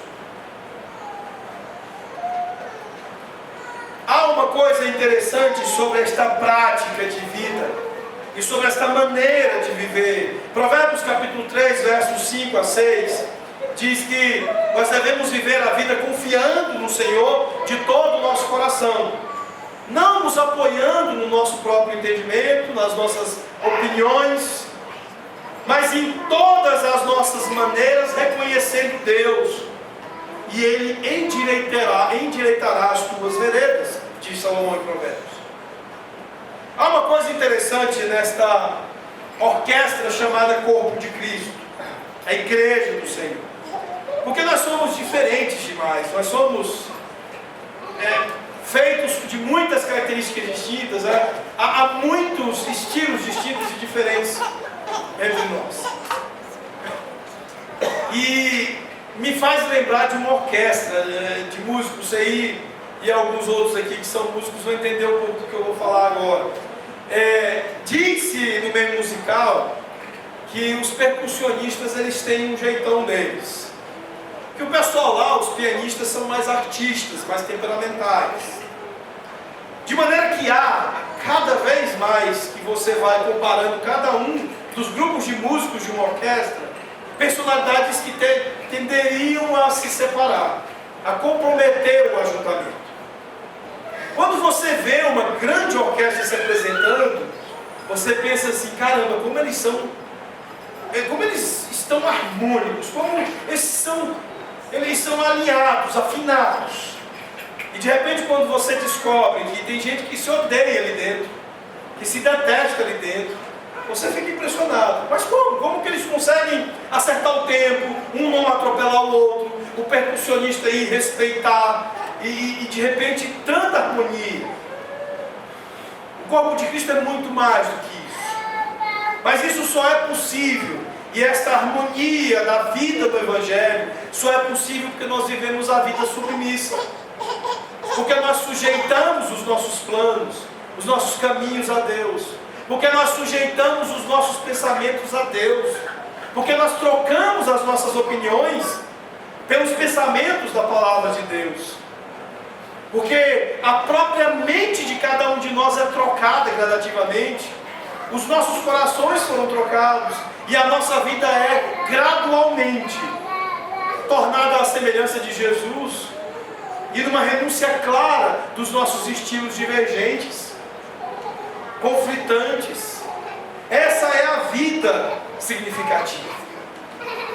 Há uma coisa interessante sobre esta prática de vida e sobre esta maneira de viver. Provérbios capítulo 3, versos 5 a 6, diz que nós devemos viver a vida confiando no Senhor de todo o nosso coração, não nos apoiando no nosso próprio entendimento, nas nossas opiniões, mas em todas as nossas maneiras reconhecendo Deus, e Ele endireitará as tuas veredas, diz Salomão em Provérbios. Há uma coisa interessante nesta orquestra chamada Corpo de Cristo, a Igreja do Senhor, porque nós somos diferentes demais, nós somos feitos de muitas características distintas, há muitos estilos distintos e diferentes entre nós, e me faz lembrar de uma orquestra de músicos aí, e alguns outros aqui que são músicos vão entender um pouco do que eu vou falar agora. Diz-se no meio musical que os percussionistas eles têm um jeitão deles, que o pessoal lá, os pianistas, são mais artistas, mais temperamentais, de maneira que há cada vez mais que você vai comparando cada um dos grupos de músicos de uma orquestra, personalidades que tenderiam a se separar, a comprometer o ajuntamento. Quando você vê uma grande orquestra se apresentando, você pensa assim, caramba, como eles estão harmônicos, como eles são alinhados, afinados. E de repente quando você descobre que tem gente que se odeia ali dentro, que se detesta ali dentro, você fica impressionado. Mas como? Como que eles conseguem acertar o tempo, um não atropelar o outro, o percussionista ir respeitar, e de repente tanta harmonia? O corpo de Cristo é muito mais do que isso. Mas isso só é possível, e esta harmonia da vida do Evangelho só é possível porque nós vivemos a vida submissa, porque nós sujeitamos os nossos planos, os nossos caminhos a Deus, porque nós sujeitamos os nossos pensamentos a Deus, porque nós trocamos as nossas opiniões pelos pensamentos da palavra de Deus, porque a própria mente de cada um de nós é trocada gradativamente, os nossos corações foram trocados, e a nossa vida é gradualmente tornada à semelhança de Jesus, e numa renúncia clara dos nossos estilos divergentes, conflitantes. Essa é a vida significativa.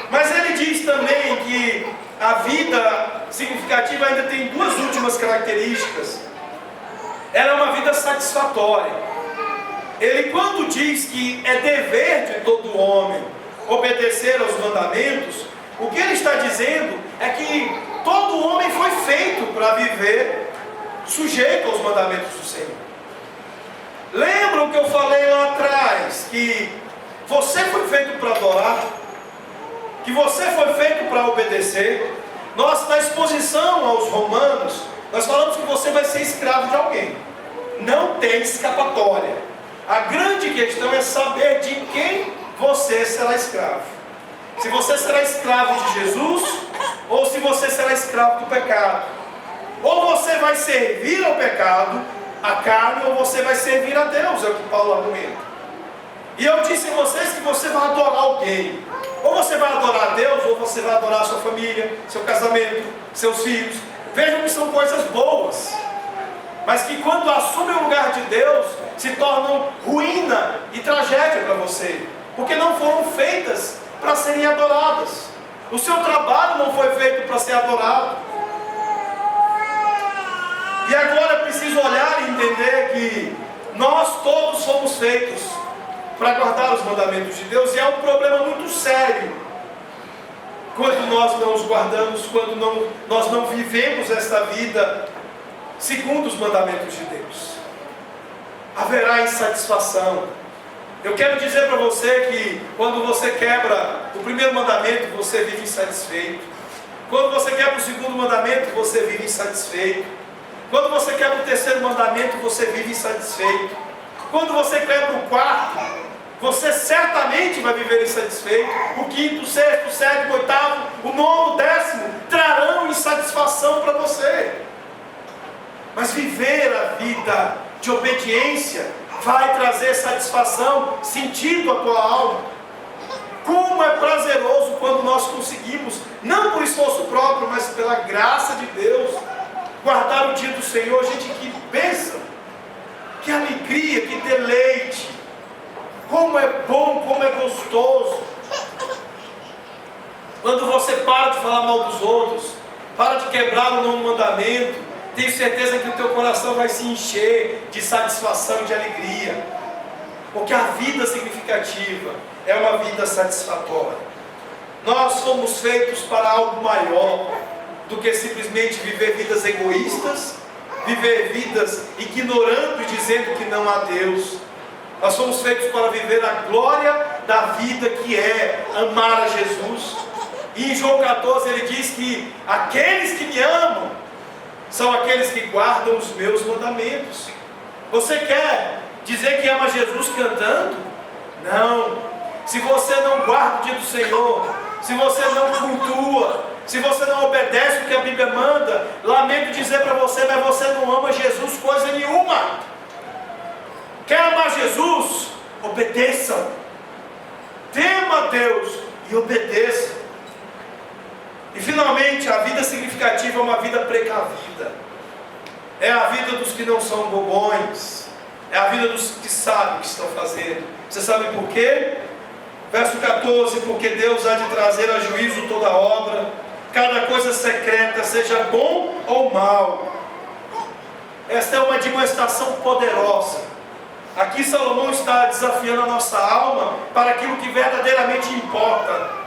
Mas ele diz também que a vida significativa ainda tem duas últimas características. Ela é uma vida satisfatória. Ele, quando diz que é dever de todo homem obedecer aos mandamentos, o que ele está dizendo é que todo homem foi feito para viver sujeito aos mandamentos do Senhor. Lembra o que eu falei lá atrás, que você foi feito para adorar, que você foi feito para obedecer. Nós, na exposição aos Romanos, nós falamos que você vai ser escravo de alguém, não tem escapatória. A grande questão é saber de quem você será escravo. Se você será escravo de Jesus, ou se você será escravo do pecado. Ou você vai servir ao pecado, a carne, ou você vai servir a Deus, é o que Paulo argumenta. E eu disse a vocês que você vai adorar alguém. Ou você vai adorar a Deus, ou você vai adorar a sua família, seu casamento, seus filhos. Vejam que são coisas boas, mas que quando assumem o lugar de Deus, se tornam ruína e tragédia para você, porque não foram feitas para serem adoradas. O seu trabalho não foi feito para ser adorado. E agora é preciso olhar e entender que nós todos fomos feitos para guardar os mandamentos de Deus, e é um problema muito sério quando nós não os guardamos, quando nós não vivemos esta vida segundo os mandamentos de Deus. Haverá insatisfação. Eu quero dizer para você que quando você quebra o primeiro mandamento, você vive insatisfeito. Quando você quebra o segundo mandamento, você vive insatisfeito. Quando você quebra o terceiro mandamento, você vive insatisfeito. Quando você quebra o quarto, você certamente vai viver insatisfeito. O quinto, o sexto, o sétimo, o oitavo, o nono, o décimo trarão insatisfação para você. Mas viver a vida de obediência vai trazer satisfação, sentido à tua alma. Como é prazeroso quando nós conseguimos não por esforço próprio, mas pela graça de Deus. Guardar o dia do Senhor, gente, que bênção, que alegria, que deleite, como é bom, como é gostoso. Quando você para de falar mal dos outros, para de quebrar o novo mandamento, tenho certeza que o teu coração vai se encher de satisfação e de alegria, porque a vida significativa é uma vida satisfatória. Nós somos feitos para algo maior do que simplesmente viver vidas egoístas, viver vidas ignorando e dizendo que não há Deus. Nós somos feitos para viver a glória da vida, que é amar a Jesus. E em João 14 ele diz que aqueles que me amam são aqueles que guardam os meus mandamentos. Você quer dizer que ama Jesus cantando? Não. Se você não guarda o dia do Senhor, se você não cultua, se você não obedece o que a Bíblia manda, lamento dizer para você, mas você não ama Jesus coisa nenhuma. Quer amar Jesus? Obedeça. Tema a Deus e obedeça. E finalmente, a vida significativa é uma vida precavida. É a vida dos que não são bobões. É a vida dos que sabem o que estão fazendo. Você sabe por quê? Verso 14: porque Deus há de trazer a juízo toda obra, cada coisa secreta, seja bom ou mal. Esta é uma demonstração poderosa. Aqui Salomão está desafiando a nossa alma para aquilo que verdadeiramente importa.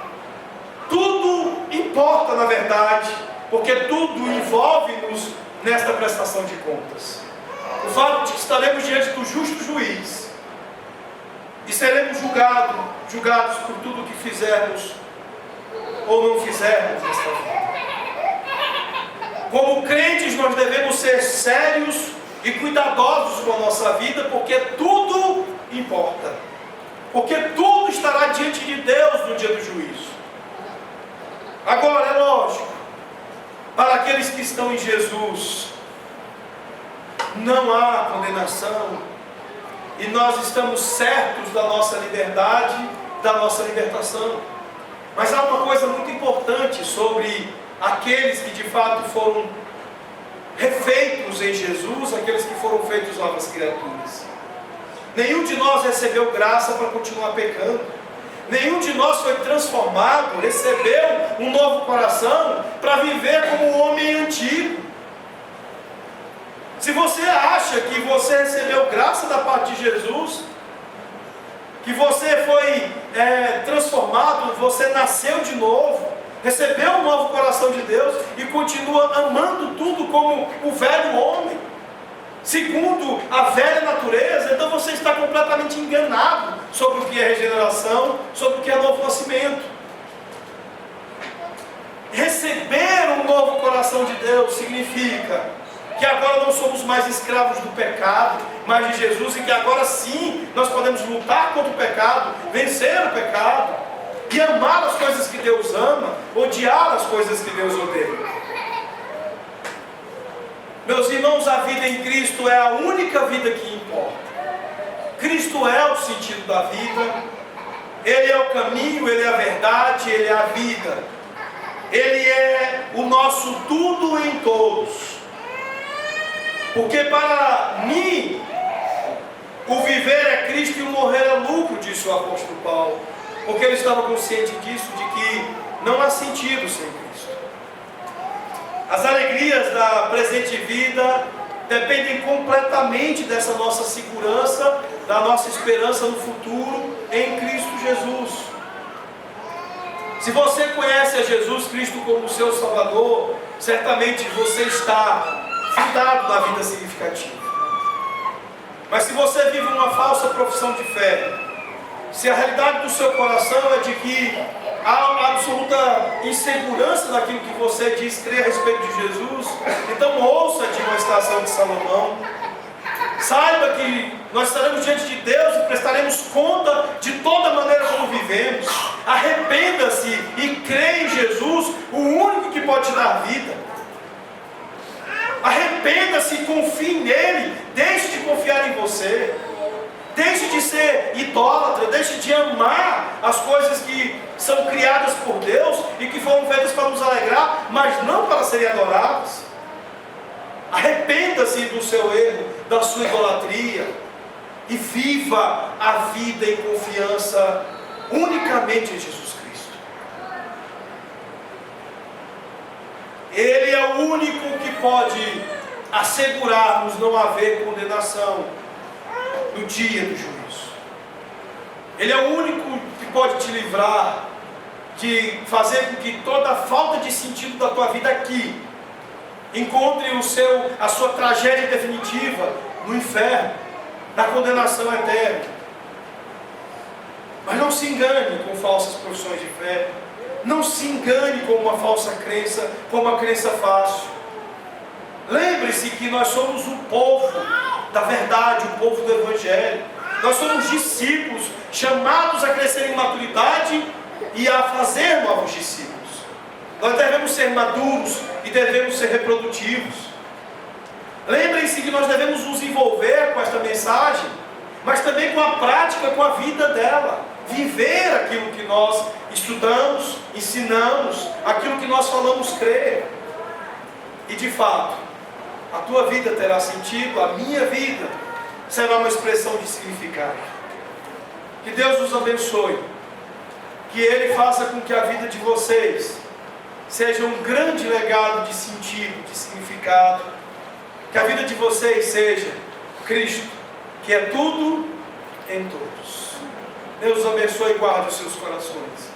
Tudo importa, na verdade, porque tudo envolve-nos nesta prestação de contas. O fato de que estaremos diante do justo juiz e seremos julgados por tudo o que fizermos ou não fizermos nesta vida. Como crentes, nós devemos ser sérios e cuidadosos com a nossa vida, porque tudo importa. Porque tudo estará diante de Deus no dia do juízo. Agora, é lógico, para aqueles que estão em Jesus, não há condenação, e nós estamos certos da nossa liberdade, da nossa libertação. Mas há uma coisa muito importante sobre aqueles que de fato foram refeitos em Jesus, aqueles que foram feitos novas criaturas. Nenhum de nós recebeu graça para continuar pecando. Nenhum de nós foi transformado, recebeu um novo coração para viver como um homem antigo. Se você acha que você recebeu graça da parte de Jesus, que você foi transformado, você nasceu de novo, recebeu um novo coração de Deus e continua amando tudo como o velho homem, segundo a velha natureza, então você está completamente enganado sobre o que é regeneração, sobre o que é novo nascimento. Receber um novo coração de Deus significa que agora não somos mais escravos do pecado, mas de Jesus, e que agora sim nós podemos lutar contra o pecado, vencer o pecado e amar as coisas que Deus ama, odiar as coisas que Deus odeia. Meus irmãos, a vida em Cristo é a única vida que importa. Cristo é o sentido da vida, Ele é o caminho, Ele é a verdade, Ele é a vida. Ele é o nosso tudo em todos. Porque para mim, o viver é Cristo e o morrer é lucro, disse o apóstolo Paulo. Porque ele estava consciente disso, de que não há sentido sem Cristo. As alegrias da presente vida dependem completamente dessa nossa segurança, da nossa esperança no futuro em Cristo Jesus. Se você conhece a Jesus Cristo como seu Salvador, certamente você está findado na vida significativa. Mas se você vive uma falsa profissão de fé, se a realidade do seu coração é de que há uma absoluta insegurança naquilo que você diz crer a respeito de Jesus, então ouça a demonstração de Salomão. Saiba que nós estaremos diante de Deus e prestaremos conta de toda a maneira como vivemos. Arrependa-se e creia em Jesus, o único que pode te dar vida. Arrependa-se e confie nele. Deixe de confiar em você. Deixe de ser idólatra, deixe de amar as coisas que são criadas por Deus e que foram feitas para nos alegrar, mas não para serem adoradas. Arrependa-se do seu erro, da sua idolatria, e viva a vida em confiança unicamente em Jesus Cristo. Ele é o único que pode assegurar-nos não haver condenação no dia do juízo. Ele é o único que pode te livrar de fazer com que toda a falta de sentido da tua vida aqui encontre a sua tragédia definitiva no inferno, na condenação eterna. Mas não se engane com falsas profissões de fé. Não se engane com uma falsa crença, com uma crença fácil. Lembre-se que nós somos o povo da verdade, o povo do Evangelho. Nós somos discípulos, chamados a crescer em maturidade e a fazer novos discípulos. Nós devemos ser maduros e devemos ser reprodutivos. Lembrem-se que nós devemos nos envolver com esta mensagem, mas também com a prática, com a vida dela. Viver aquilo que nós estudamos, ensinamos, aquilo que nós falamos crer. E de fato, a tua vida terá sentido, a minha vida será uma expressão de significado. Que Deus nos abençoe. Que Ele faça com que a vida de vocês seja um grande legado de sentido, de significado. Que a vida de vocês seja Cristo, que é tudo em todos. Deus os abençoe e guarde os seus corações.